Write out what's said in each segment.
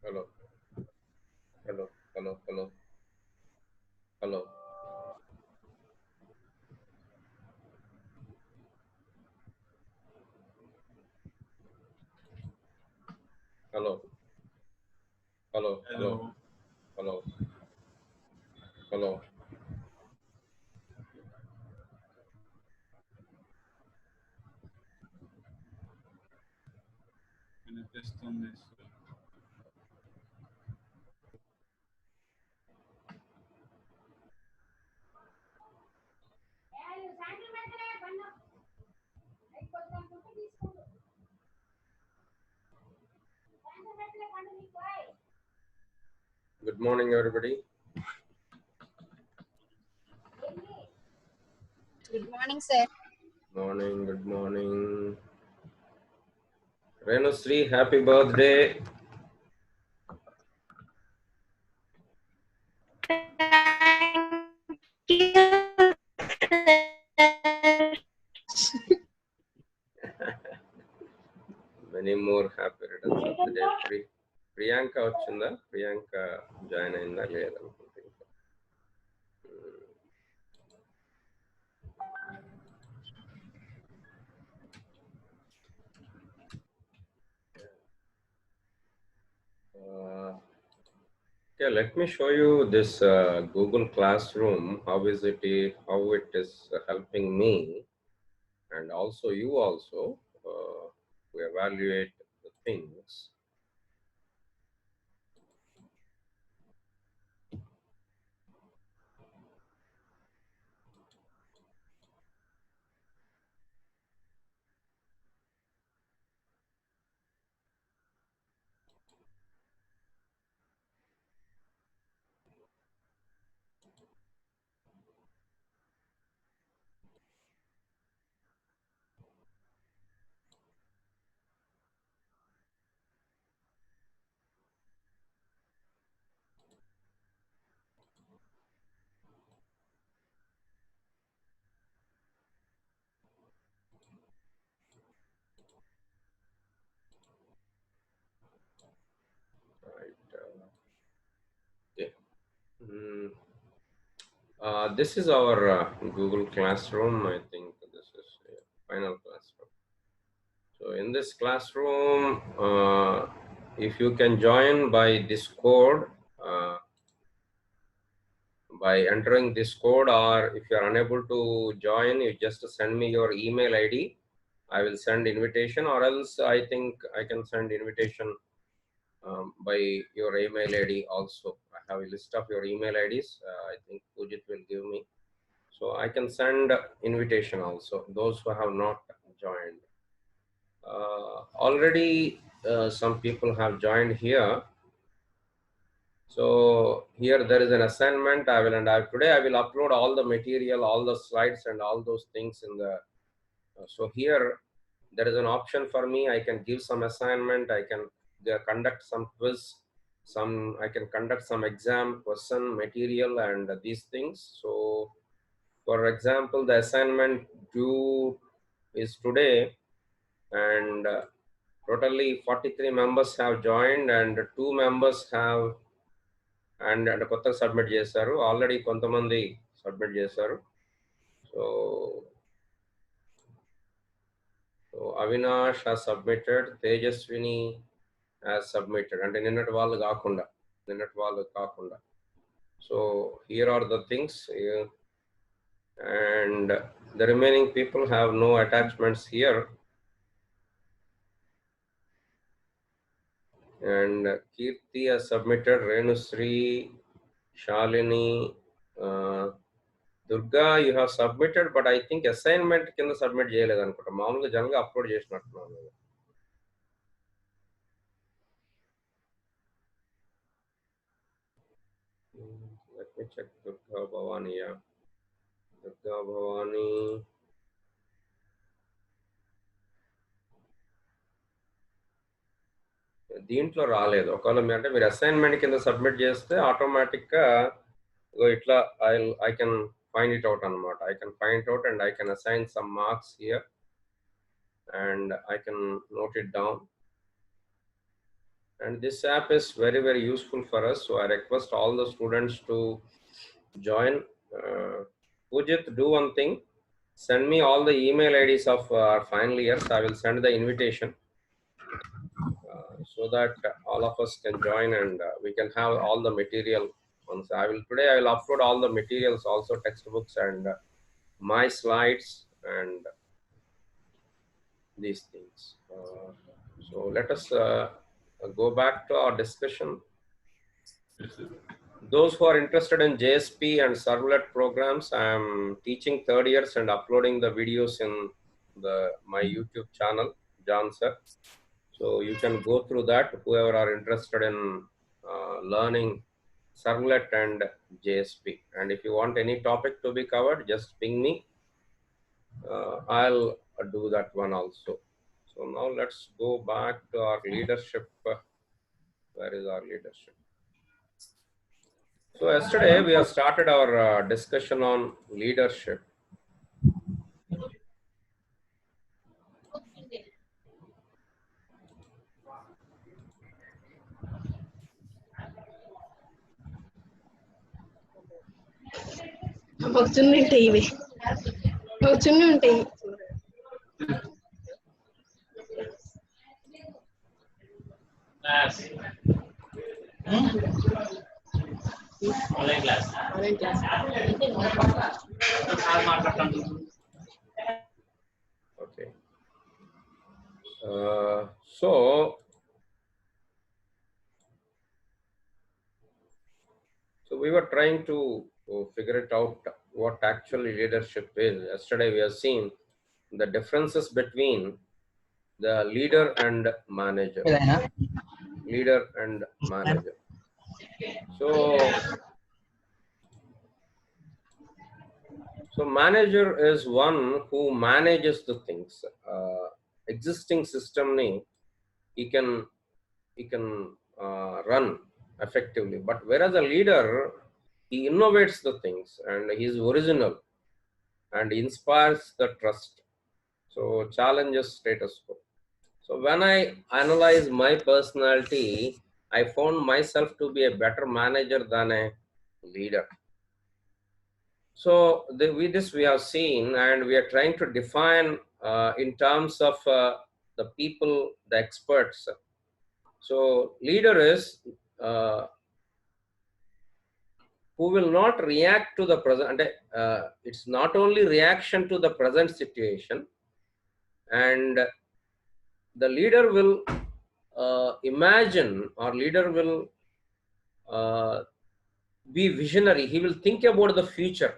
Hello, hello, hello, hello, hello, hello, hello, hello, Hello. hello, hello. వినిపిస్తుంది. Good morning, everybody. Good morning, sir. Morning, good morning. Renusri, happy birthday. Thank you. Many more happy returns of the day. Priyanka వచ్చిందా? Priyanka join అయిందా లేదనుకుంటే okay, let me show you this Google Classroom. How is it? How it is helping me, and also you also to evaluate the things. Right. Okay. Mm, this is our Google Classroom. I think this is final classroom. So in this classroom, if you can join by Discord, by entering this code, or if you are unable to join, you just send me your email ID. I will send invitation, or else I think I can send invitation by your email ID also. I have a list of your email IDs. I think Pujit will give me. So I can send invitation also, those who have not joined. Already some people have joined here. So here there is an assignment. Today I will upload all the material, all the slides and all those things in the, so here there is an option for me. I can give some assignment. I can conduct some quiz, I can conduct some exam question material and these things. So for example, the assignment due is today, and totally 43 members have joined and 2 members have and కొత్త submit చేశారు. Already కొంతమంది submit చేశారు. So Avinash has submitted, Tejaswini has submitted, అంటే నిన్నటి వాళ్ళు కాకుండా. So here are the things, and the remaining people have no attachments here. And Kirti has submitted, Renusri, Shalini, Durga, you have submitted, but I think assignment కింద submit చేయలేదు అనుకుంటా. మామూలుగా జనరల్గా upload చేసినట్టున్నాను. Let me check Durga Bhavani. Yeah. Durga Bhavani. దీంట్లో రాలేదు. ఒకవేళ అంటే మీరు అసైన్మెంట్ కింద సబ్మిట్ చేస్తే ఆటోమేటిక్గా ఇట్లా I can find it out అనమాట. I can find it out and I can assign some marks here and I can note it down. And this app is very, very useful for us. So I request all the students to join. Pujit, do one thing. Send me all the email IDs of our final years. I will send the invitation so that all of us can join and we can have all the material. Once I will upload all the materials, also textbooks and my slides and these things. So let us go back to our discussion. Those who are interested in JSP and servlet programs, I am teaching third years and uploading the videos in my YouTube channel, John Sir. So you can go through that, whoever are interested in learning servlet and JSP. And if you want any topic to be covered, just ping me. I'll do that one also. So now let's go back to our leadership. Where is our leadership? So yesterday we have started our discussion on leadership. ఉంటాయి ఇవి ఉంటాయి Okay. So we were trying to figure it out what actually leadership is. Yesterday we have seen the differences between the leader and manager. Leader and manager. So manager is one who manages the things. Existing system he can run effectively, but whereas a leader, he innovates the things and he is original and inspires the trust. So challenges status quo. So when I analyze my personality, I found myself to be a better manager than a leader. So we have seen, and we are trying to define in terms of the people, the experts. So leader is who will not react to the present. It's not only reaction to the present situation, and the leader will imagine, or leader will be visionary. He will think about the future.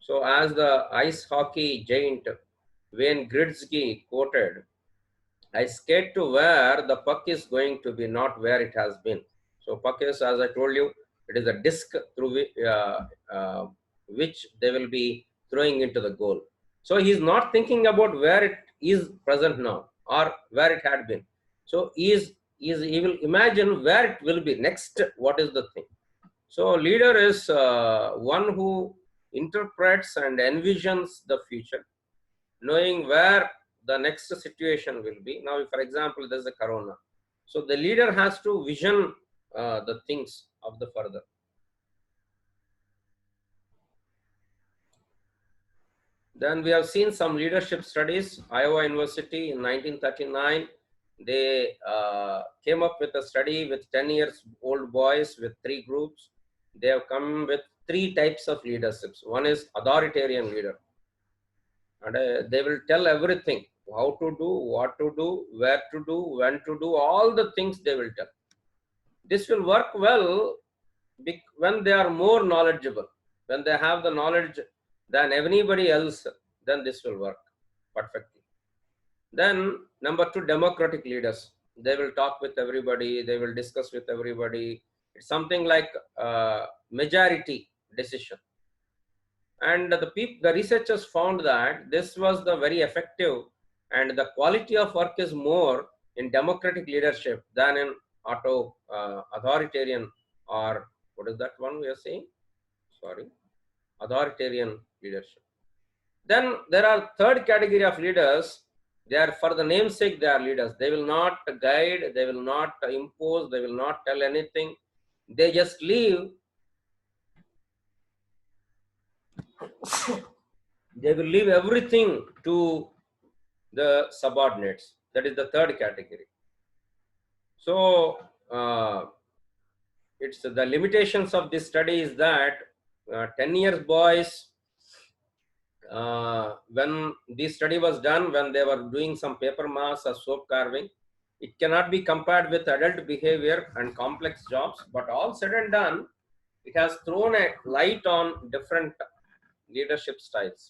So as the ice hockey giant Wayne Gretzky quoted, I skate to where the puck is going to be, not where it has been. So puck is, as I told you, it is a disc through which they will be throwing into the goal. So he is not thinking about where it is present now or where it had been. So he will imagine where it will be next. What is the thing? So leader is one who interprets and envisions the future, knowing where the next situation will be. Now, for example, there's a corona. So the leader has to vision the things of the further. Then we have seen some leadership studies. Iowa University in 1939, they came up with a study with 10 years old boys with 3 groups. They have come with 3 types of leaderships. One is authoritarian leader. And they will tell everything, how to do, what to do, where to do, when to do, all the things they will tell. This will work well when they are more knowledgeable. When they have the knowledge than anybody else, then this will work perfectly. Then number 2, democratic leaders. They will talk with everybody. They will discuss with everybody. It's something like majority decision. And the researchers found that this was the very effective, and the quality of work is more in democratic leadership than in authoritarian, or what is that one we are saying? Sorry, authoritarian leadership. Then there are third category of leaders They are, for the namesake, they are leaders. They will not guide, they will not impose, they will not tell anything. They just leave. They will leave everything to the subordinates. That is the third category. So it's the limitations of this study is that 10 years boys, when this study was done, when they were doing some paper masks or soap carving, it cannot be compared with adult behavior and complex jobs, but all said and done, it has thrown a light on different leadership styles.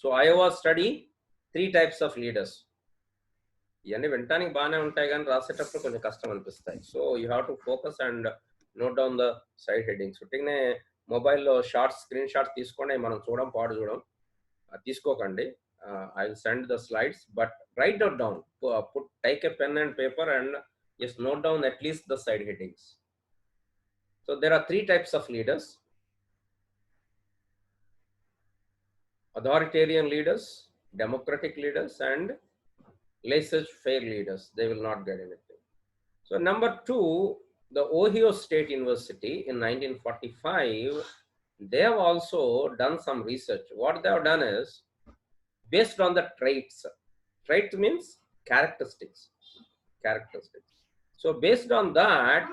So Iowa study, 3 types of leaders. ఇవన్నీ వినటానికి బాగానే ఉంటాయి కానీ రాసేటప్పుడు కొంచెం కష్టం అనిపిస్తాయి. So you have to focus and note down the side headings. ఉట్టిగానే మొబైల్లో షార్ట్స్ స్క్రీన్ షాట్స్ తీసుకొని మనం చూడడం తీసుకోకండి. I will send the slides, but write it down. Take a pen and paper and just note down at least the side headings. So there are 3 types of leaders: authoritarian leaders, democratic leaders, and laissez-faire leaders. They will not get anything. So number 2, the Ohio State University in 1945, they have also done some research. What they have done is, based on the traits. Trait means characteristics. So based on that,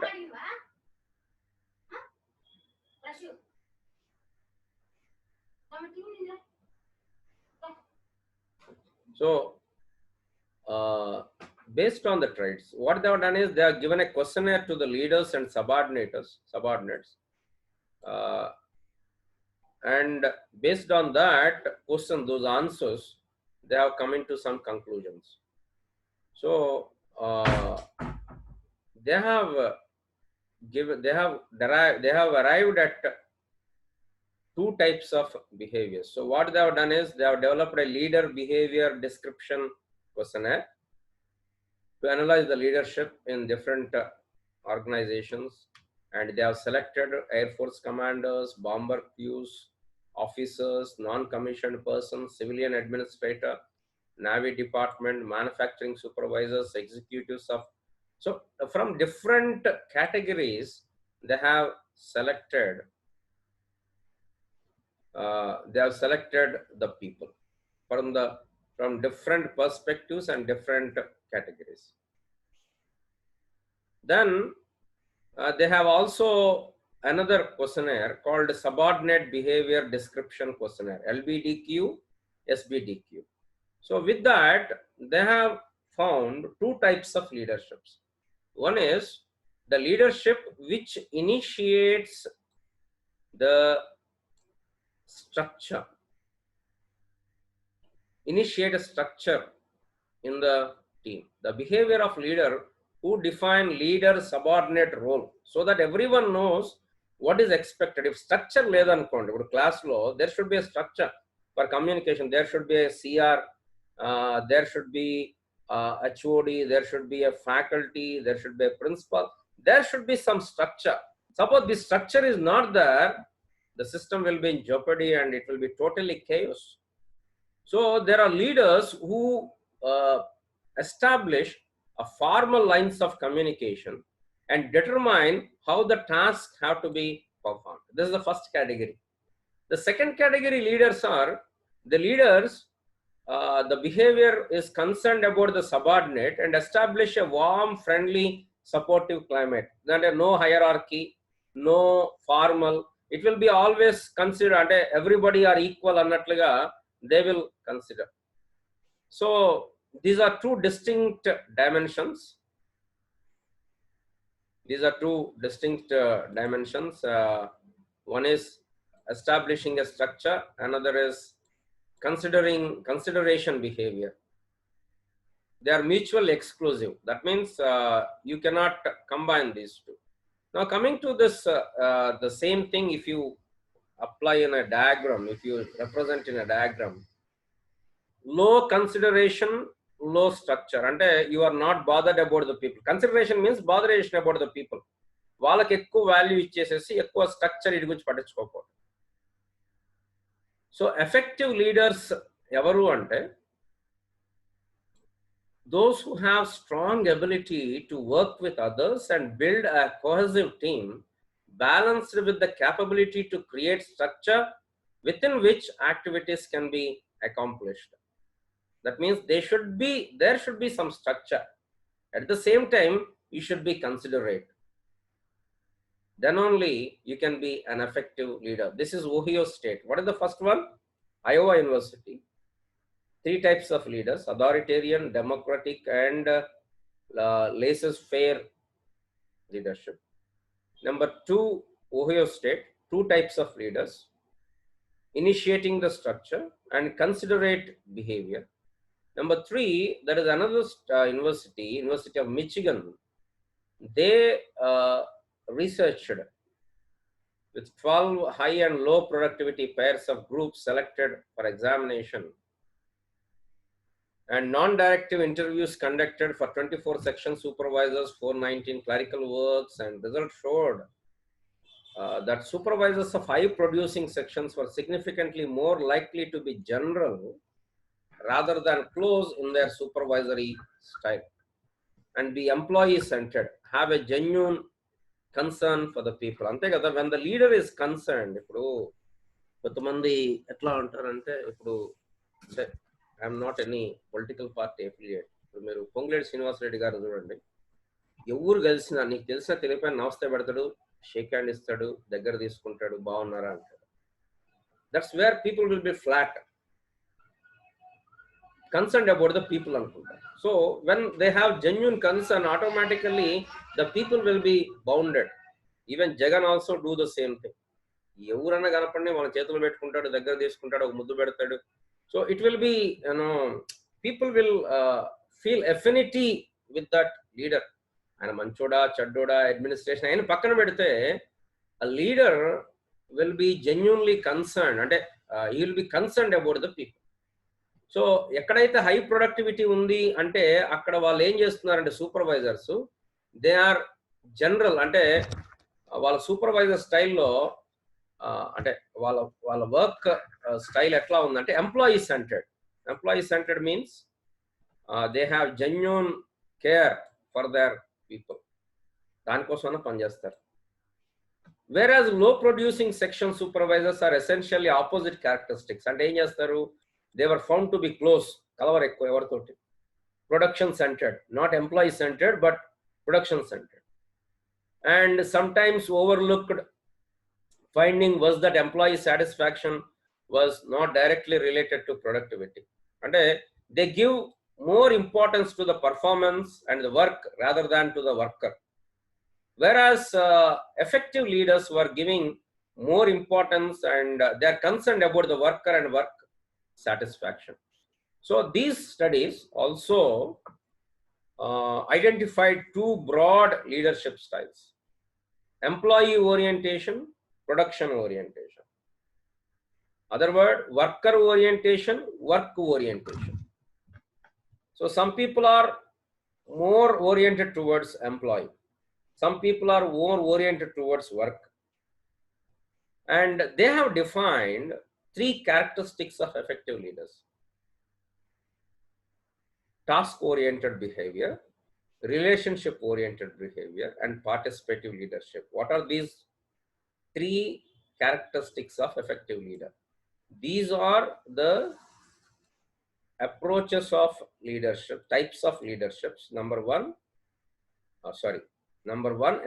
based on the traits, what they have done is they have given a questionnaire to the leaders and subordinates, and based on that question, those answers, they have come into some conclusions. So they have arrived at 2 types of behaviors. So what they have done is they have developed a leader behavior description questionnaire to analyze the leadership in different organizations, and they have selected Air Force commanders, bomber crews, officers, non-commissioned persons, civilian administrator, Navy department, manufacturing supervisors, executives of. So from different categories, they have selected the people from different perspectives and different categories. Then they have also another questionnaire called Subordinate Behavior Description Questionnaire, LBDQ, SBDQ. So with that, they have found 2 types of leaderships. One is the leadership which initiates the structure, initiate a structure in the team. The behavior of leader who define leader subordinate role so that everyone knows what is expected. If structure ledankondi, ipudu class lo there should be a structure for communication. There should be a CR, there should be HOD, there should be a faculty, there should be a principal, there should be some structure. Suppose this structure is not there, the system will be in jeopardy and it will be totally chaos. So there are leaders who establish a formal lines of communication and determine how the tasks have to be performed. This is the first category. The second category leaders are the leaders, the behavior is concerned about the subordinate and establish a warm, friendly, supportive climate. There are no hierarchy, no formal. It will be always considered everybody are equal annatluga they will consider. So these are 2 distinct dimensions. One is establishing a structure, another is consideration behavior. They are mutually exclusive. That means you cannot combine these 2. Now coming to this, the same thing if you apply in a diagram, if you represent in a diagram, low consideration, low structure, and you are not bothered about the people. Consideration means botheration about the people. వాళ్ళకి ఎక్కువ value ఇచ్చేసేసి ఎక్కువ structure ఇది గురించి పట్టించుకోకూడదు. So effective leaders ఎవరు అంటే those who have strong ability to work with others and build a cohesive team, balanced with the capability to create structure within which activities can be accomplished. That means there should be some structure. At the same time, you should be considerate. Then only you can be an effective leader. This is Ohio State. What is the first one? Iowa University. 3 types of leaders: authoritarian, democratic, and laissez-faire leadership. Number 2, Ohio State. 2 types of leaders: initiating the structure and considerate behavior. Number 3, there is another University of Michigan. They researched with 12 high and low productivity pairs of groups selected for examination, and non-directive interviews conducted for 24 section supervisors, 419 clerical works, and results showed that supervisors of high producing sections were significantly more likely to be general rather than close in their supervisory style, and be employee centered, have a genuine concern for the people. Ante kada, when the leader is concerned, ippudu kontamandi etla antarante, ippudu I'm not any political party affiliate. మీరు పొంగులేటి శ్రీనివాస్ రెడ్డి గారు చూడండి, ఎవరు కలిసినా నీకు తెలిసిన తెలిపైన నమస్తే పెడతాడు, shake hand ఇస్తాడు, దగ్గర తీసుకుంటాడు, బాగున్నారా అంటాడు. That's where people will be flat, concerned about the people అనుకుంటారు. So when they have genuine concern, automatically the people will be bounded. Even Jagan also do the same thing. ఎవరన్నా కనపడి వాళ్ళ చేతులు పెట్టుకుంటాడు, దగ్గర తీసుకుంటాడు, ఒక ముద్దు పెడతాడు. So it will be, people will feel affinity with that leader. ఆయన మంచోడా చెడ్డోడా అడ్మినిస్ట్రేషన్ ఆయన పక్కన పెడితే, a leader will be genuinely concerned, అంటే he will be concerned about the people. So ఎక్కడైతే హై ప్రొడక్టివిటీ ఉంది అంటే అక్కడ వాళ్ళు ఏం చేస్తున్నారంటే సూపర్వైజర్స్, దే ఆర్ జనరల్, అంటే వాళ్ళ సూపర్వైజర్ స్టైల్లో అంటే వాళ్ళ వర్క్ స్టైల్ ఎట్లా ఉందంటే employee centred. Employee centred means they have genuine care for their people, దానికోసమైనా పనిచేస్తారు. Whereas low producing section supervisors are essentially opposite characteristics. అంటే ఏం చేస్తారు, they were found to be close, కలవర్ ఎక్కువ ఎవరితోటి, production centred, not employee centred but production centred. And sometimes overlooked finding was that employee satisfaction was not directly related to productivity. అంటే they give more importance to the performance and the work rather than to the worker, whereas effective leaders were giving more importance and they are concerned about the worker and work satisfaction. So these studies also identified 2 broad leadership styles: employee orientation, production orientation. Other word, worker orientation, work orientation. So some people are more oriented towards employee, some people are more oriented towards work, and they have defined 3 characteristics of effective leaders: task oriented behavior, relationship oriented behavior, and participative leadership. What are these 3 characteristics of effective leader? These are the approaches of leadership, types of leaderships. Number 1,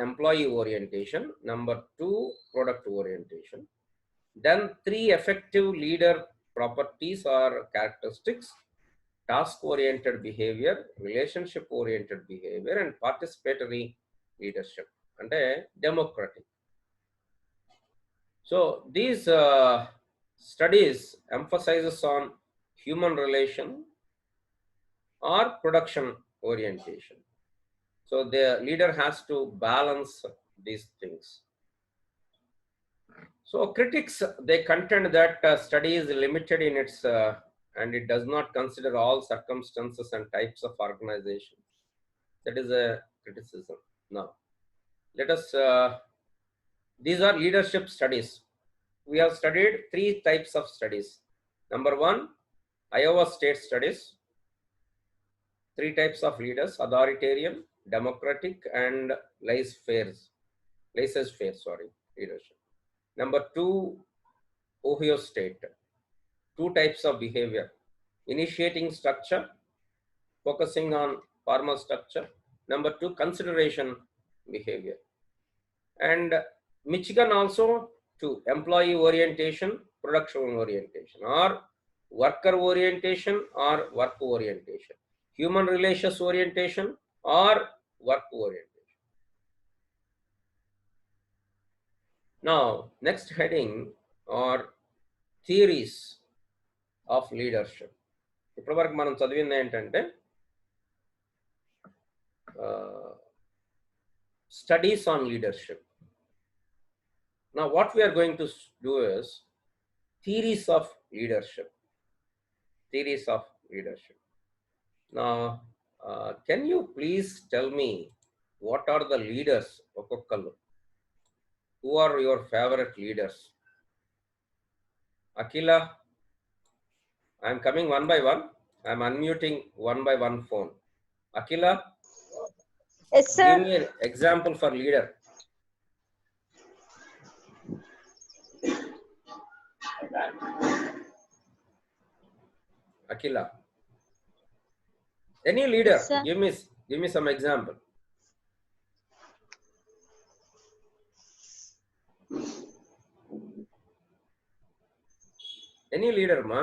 employee orientation. Number 2, product orientation. Then 3 effective leader properties or characteristics: task oriented behavior, relationship oriented behavior, and participatory leadership, and democratic. So these studies emphasizes on human relation or production orientation. So the leader has to balance these things. So critics, they contend that study is limited in its and it does not consider all circumstances and types of organization. That is a criticism. Now let us these are leadership studies. We have studied 3 types of studies. Number 1, Iowa State studies. Three types of leaders: authoritarian, democratic, and laissez-faire leadership. Number two, Ohio State. Two types of behavior: initiating structure, focusing on formal structure. Number two, consideration behavior. And Michigan also to employee orientation, production orientation, or worker orientation or work orientation, human relations orientation or work orientation. Now, next heading or theories of leadership. ఇప్పటివరకు మనం చదివింది ఏంటంటే studies on leadership. Now, what we are going to do is theories of leadership. Theories of leadership. Now, can you please tell me what are the leaders? Who are your favorite leaders? Akila, I am coming one by one. I am unmuting one by one phone. Akila, Yes, sir. give me an example for leader. Akila, any leader, Yes, sir. give me some example. Any leader, ma?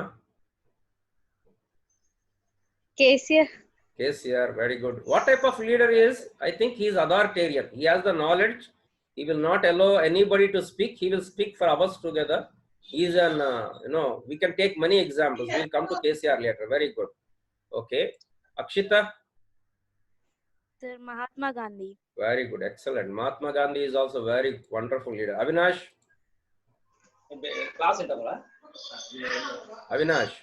KCR. KCR, very good. What type of leader he is? I think he is authoritarian. He has the knowledge. He will not allow anybody to speak. He will speak for hours together. He is an, we can take many examples. We'll come to KCR later. Very good. Okay. Akshita, Sir, Mahatma Gandhi. very good. Excellent. Mahatma Gandhi is also very wonderful leader. Avinash, class interval. Avinash.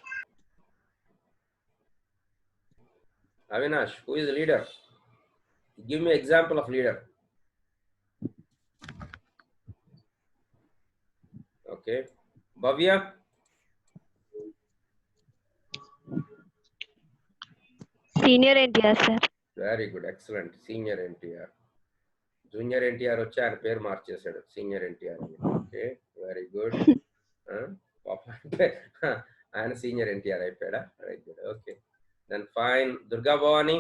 Avinash, who is the leader? Give me example of leader. Okay. Bhavya, Senior NTR, sir. very good. Excellent. Senior NTR. Junior NTR వచ్చి ఆయన పేరు మార్చేశాడు senior NTR అని. Okay, very good. ఆయన senior NTR అయిపోయాడా? Very good. Okay, then fine. Durga Bhavani,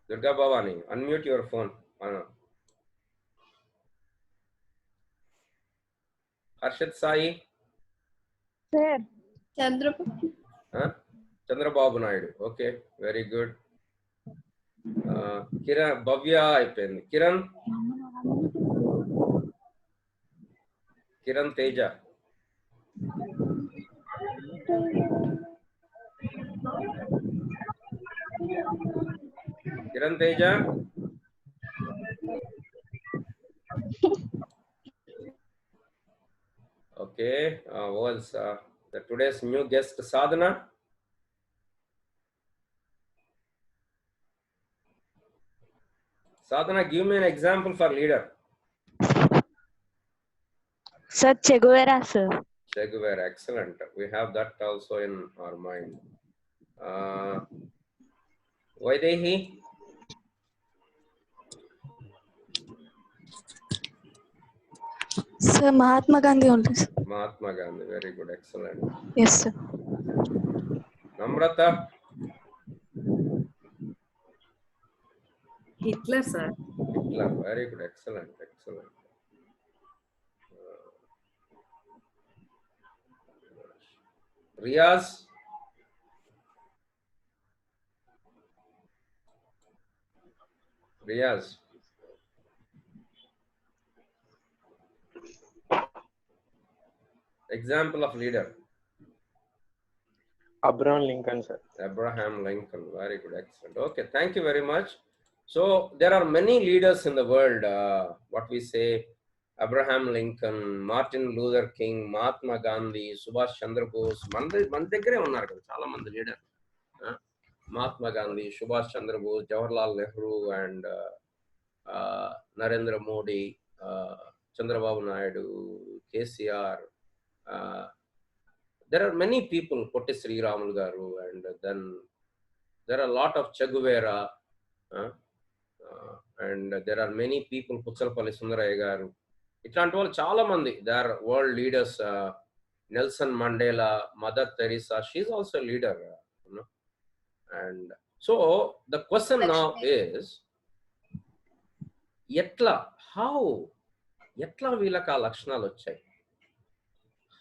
Durga Bhavani, unmute your phone. Harshat Sai, sir. Chandrababu Naidu. Okay, very good. Kiran, Bhavya అయిపోయింది. Kiran, Kiran Teja, Kiran Teja. Okay, was today's new guest Sadhana. Sadhana, give me an example for leader. Sir, Che Guevara, sir. Che Guevara, excellent. We have that also in our mind. Vaidehi, Sir, Mahatma Gandhi only. Mahatma Gandhi, very good, excellent. Yes, sir. Namrata, Hitler, sir. Hitler, very good, excellent, excellent. Riaz, Riaz, example of leader. Abraham Lincoln, sir. Abraham Lincoln, very good, excellent. Okay, thank you very much. So there are many leaders in the world. What we say, Abraham Lincoln, Martin Luther King, Mahatma Gandhi, Subhash Chandra Bose. మన దగ్గరే ఉన్నారు కదా చాలా మంది leader. Mahatma Gandhi, Subhash Chandra Bose, Jawaharlal Nehru, and Narendra Modi, Chandrababu Naidu, KCR, there are many people, Potti Sri Ramulu Garu, and then there are a lot of Che Guevara, and there are many people, Putsalapalli Sundaraya Garu. ఇట్లాంటి వాళ్ళు చాలా మంది, they are world leaders. Nelson Mandela, Mother Teresa, she also leader. And so the question now is, ఎట్లా వీళ్ళకి ఆ లక్షణాలు వచ్చాయి?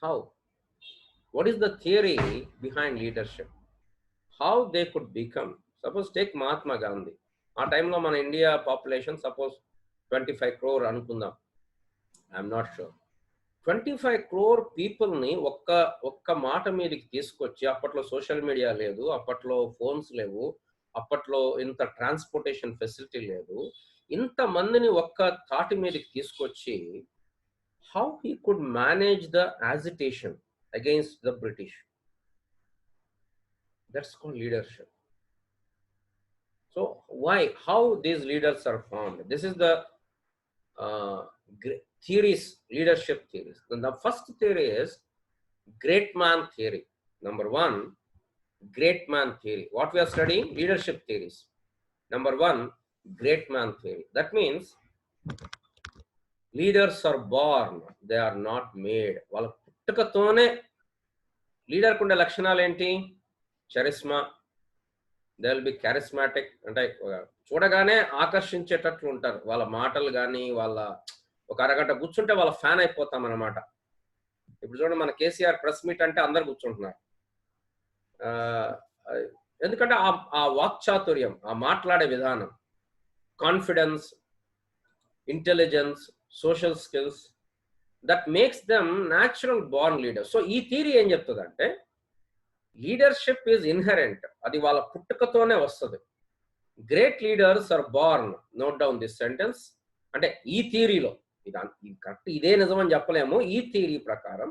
How, what is the theory behind leadership? How they could become? Suppose take Mahatma Gandhi. ఆ టైంలో మన ఇండియా పాపులేషన్ సపోజ్ 25 crore అనుకుందాం. I'm not sure. 25 crore పీపుల్ని ఒక్క మాట మీదకి తీసుకొచ్చి, అప్పట్లో సోషల్ మీడియా లేదు, అప్పట్లో ఫోన్స్ లేవు, అప్పట్లో ఇంత ట్రాన్స్పోర్టేషన్ ఫెసిలిటీ లేదు, ఇంతమందిని ఒక్క తాటి మీదకి తీసుకొచ్చి, how he could manage the agitation against the British? That's called leadership. So how these leaders are formed? This is the theories, leadership theories. Then the first theory is great man theory. Number 1, great man theory. What we are studying? Leadership theories. Number 1, great man theory. That means leaders are born, they are not made. వాళ్ళ పుట్టుకతోనే leader కుండే లక్షణాలు ఏంటి? Charisma, they will be charismatic, అంటే చూడగానే ఆకర్షించేటట్లు ఉంటారు. వాళ్ళ మాటలు కానీ, వాళ్ళ ఒక అరగంట కూర్చుంటే వాళ్ళ ఫ్యాన్ అయిపోతాం అన్నమాట. ఇప్పుడు చూడండి, మన కేసీఆర్ ప్రెస్ మీట్ అంటే అందరు కూర్చుంటున్నారు. ఎందుకంటే ఆ వాక్చాతుర్యం, ఆ మాట్లాడే విధానం, confidence, intelligence, social skills, that makes them natural born leader. So ఈ థియరీ ఏం చెప్తుందంటే, లీడర్షిప్ ఈజ్ ఇన్హెరెంట్, అది వాళ్ళ పుట్టుకతోనే వస్తుంది. Great leaders are born. Note down this sentence. అంటే ఈ థియరీలో, ఇది కరెక్ట్, ఇదే నిజం అని చెప్పలేము. ఈ థియరీ ప్రకారం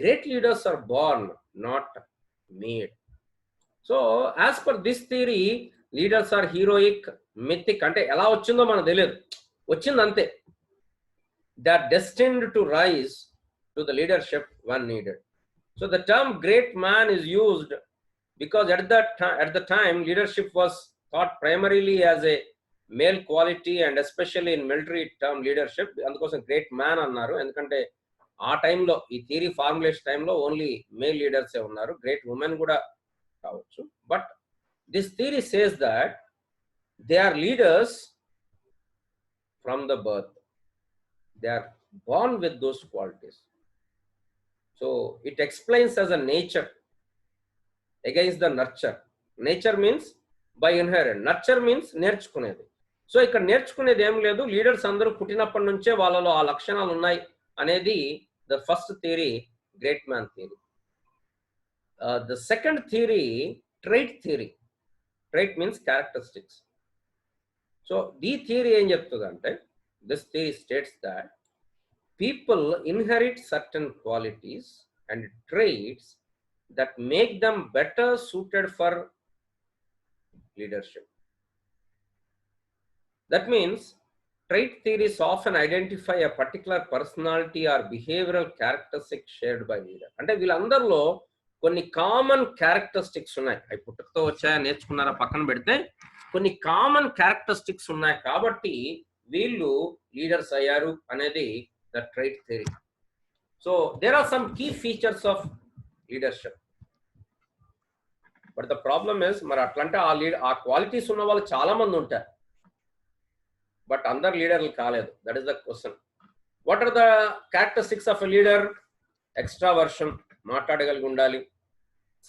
great leaders are born, not made. So as per this theory, leaders are heroic, mythic. అంటే ఎలా వచ్చిందో మనకు తెలియదు, వచ్చింది అంతే. They are destined to rise to the leadership when needed. So the term great man is used because at the time leadership was thought primarily as a male quality, and especially in military term leadership. అందుకోసం great man అన్నారు, ఎందుకంటే ఆ టైంలో, ఈ theory formulation టైంలో only male లీడర్సే ఉన్నారు, great women కూడా కావచ్చు. But this theory says that they are leaders from the birth, they are born with those qualities. So it explains as a nature against the nurture. Nature means by inherent, nurture means నేర్చుకునేది. So ఇక్కడ నేర్చుకునేది ఏం లేదు, leaders అందరూ పుట్టినప్పటి నుంచే వాళ్ళలో ఆ లక్షణాలు ఉన్నాయి అనేది the first theory, great man theory. The second theory, trait theory. Trait means characteristics. So ఈ థియరీ ఏం చెప్తుందంటే, this theory states that people inherit certain qualities and traits that make them better suited for leadership. That means trait theories often identify a particular personality or behavioral characteristics shared by leader. అంటే వీళ్ళందరిలో కొన్ని common characteristics ఉన్నాయి. అవి పుట్టుకతో వచ్చాయా నేర్చుకున్నారా పక్కన పెడితే, కొన్ని కామన్ క్యారెక్టరిస్టిక్స్ ఉన్నాయి కాబట్టి వీళ్ళు లీడర్స్ అయ్యారు అనేది the trait theory. So there are some key features of leadership, but the problem is మరి అట్లంటే ఆ క్వాలిటీస్ ఉన్న వాళ్ళు చాలా మంది ఉంటారు, బట్ అందరు లీడర్లు కాలేదు. That is the question. What are the characteristics of a leader? Extraversion, మాట్లాడగలిగి ఉండాలి,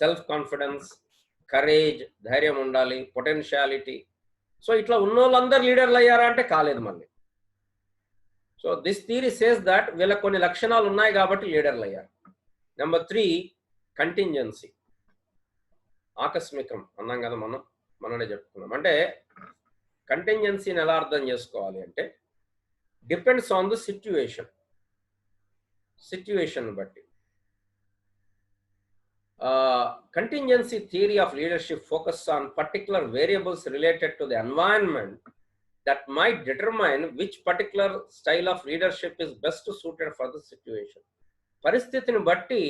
సెల్ఫ్ కాన్ఫిడెన్స్, కరేజ్, ధైర్యం ఉండాలి, పొటెన్షియాలిటీ. సో ఇట్లా ఉన్న వాళ్ళందరూ లీడర్లు అయ్యారా అంటే కాలేదు మళ్ళీ. So this theory says that వీళ్ళకి కొన్ని లక్షణాలు ఉన్నాయి కాబట్టి లీడర్లు అయ్యారు. Number 3, contingency. ఆకస్మికం అన్నాం కదా, మననే చెప్పుకున్నాం. అంటే కంటింజెన్సీని ఎలా అర్థం చేసుకోవాలి అంటే, డిపెండ్స్ ఆన్ ద సిచ్యువేషన్ బట్టి. Contingency theory of leadership focuses on particular variables related to the environment that might determine which particular style of leadership is best suited for the situation. పరిస్థితిని బట్టి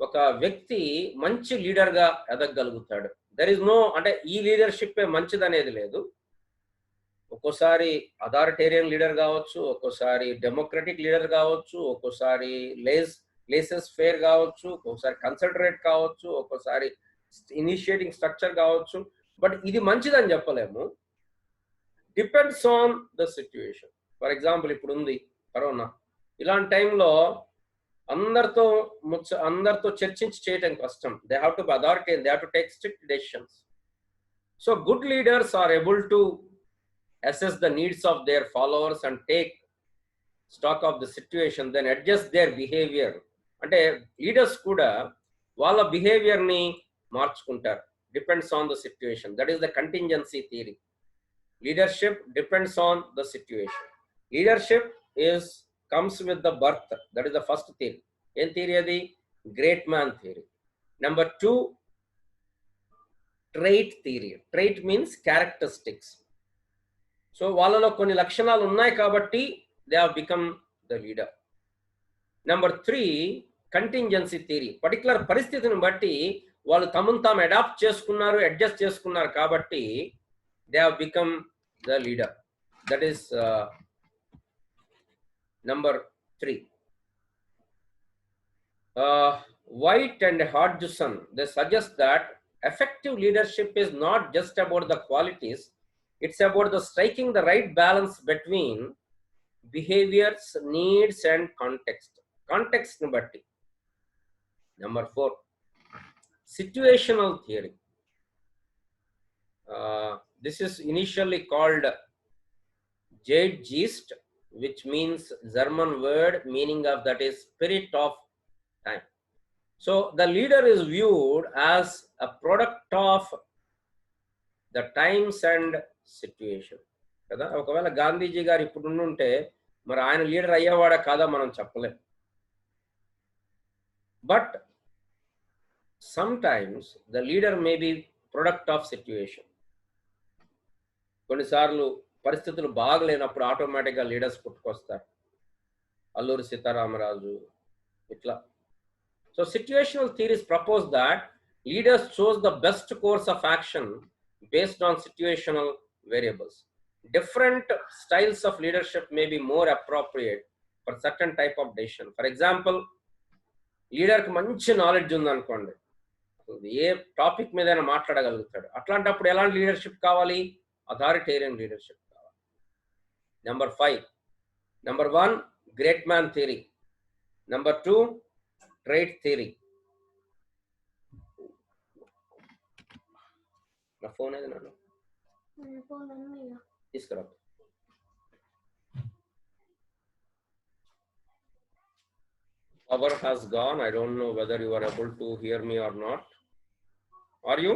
ఒక వ్యక్తి మంచి లీడర్గా ఎదగగలుగుతాడు. దెర్ ఇస్ నో, అంటే ఈ leadership మంచిది అనేది లేదు. ఒక్కోసారి అథారిటేరియన్ లీడర్ కావచ్చు, ఒక్కోసారి డెమోక్రటిక్ లీడర్ కావచ్చు, ఒక్కోసారి లేసెస్ ఫేర్ కావచ్చు, ఒక్కోసారి కన్సల్టరేట్ కావచ్చు, ఒక్కోసారి ఇనిషియేటింగ్ స్ట్రక్చర్ కావచ్చు. బట్ ఇది మంచిదని చెప్పలేము. Depends on the situation. For example ఇప్పుడు ఉంది కరోనా, ఇలాంటి టైంలో అందరితో చర్చించి చేయటం కష్టం. They have to be authority, they have to take strict decisions. So good leaders are able to assess the needs of their followers and take stock of the situation, then adjust their behavior. అంటే లీడర్స్ కూడా వాళ్ళ బిహేవియర్ని మార్చుకుంటారు. Depends on the situation. That is the contingency theory. Leadership depends on the situation. Leadership comes with the birth. That is the first theory. ఏం theory అది? Great man theory. Number 2, trait theory. Trait means characteristics. So వాళ్ళలో కొన్ని లక్షణాలు ఉన్నాయి కాబట్టి they have become the leader. Number 3, contingency theory. Particular పరిస్థితిని బట్టి వాళ్ళు తమను తాము అడాప్ట్ చేసుకున్నారు, అడ్జస్ట్ చేసుకున్నారు కాబట్టి they have become the leader. That is number 3. White and Hodgson, they suggest that effective leadership is not just about the qualities, it's about the striking the right balance between behaviors, needs and context. Context ni batti. Number 4, situational theory. This is initially called Zeitgeist, which means German word meaning of that is spirit of time. So the leader is viewed as a product of the times and situation కదా. ఒకవేళ గాంధీజీ గారు ఇప్పుడు ఉంటే మరి ఆయన leader అయ్యేవాడా కాదా మనం చెప్పలేం. But some times the leader may be product of situation. కొన్నిసార్లు పరిస్థితులు బాగలేనప్పుడు ఆటోమేటిక్గా లీడర్స్ పుట్టుకొస్తారు. అల్లూరి సీతారామరాజు ఇట్లా. So situational theories propose that leaders chose the best course of action based on situational variables. Different styles of leadership may be more appropriate for certain type of decision. For example, leader కి మంచి knowledge ఉంది అనుకోండి, ఏ topic మీదైనా మాట్లాడగలుగుతాడు. అట్లాంటప్పుడు ఎలాంటి leadership కావాలి? Authoritarian leadership కావాలి. Number 5, number 1 great man theory. Number 2 trait theory. నా ఫోన్ ఏది నాన్న తీసుకురా. Power has gone. I don't know whether you are able to hear me or not. Are you?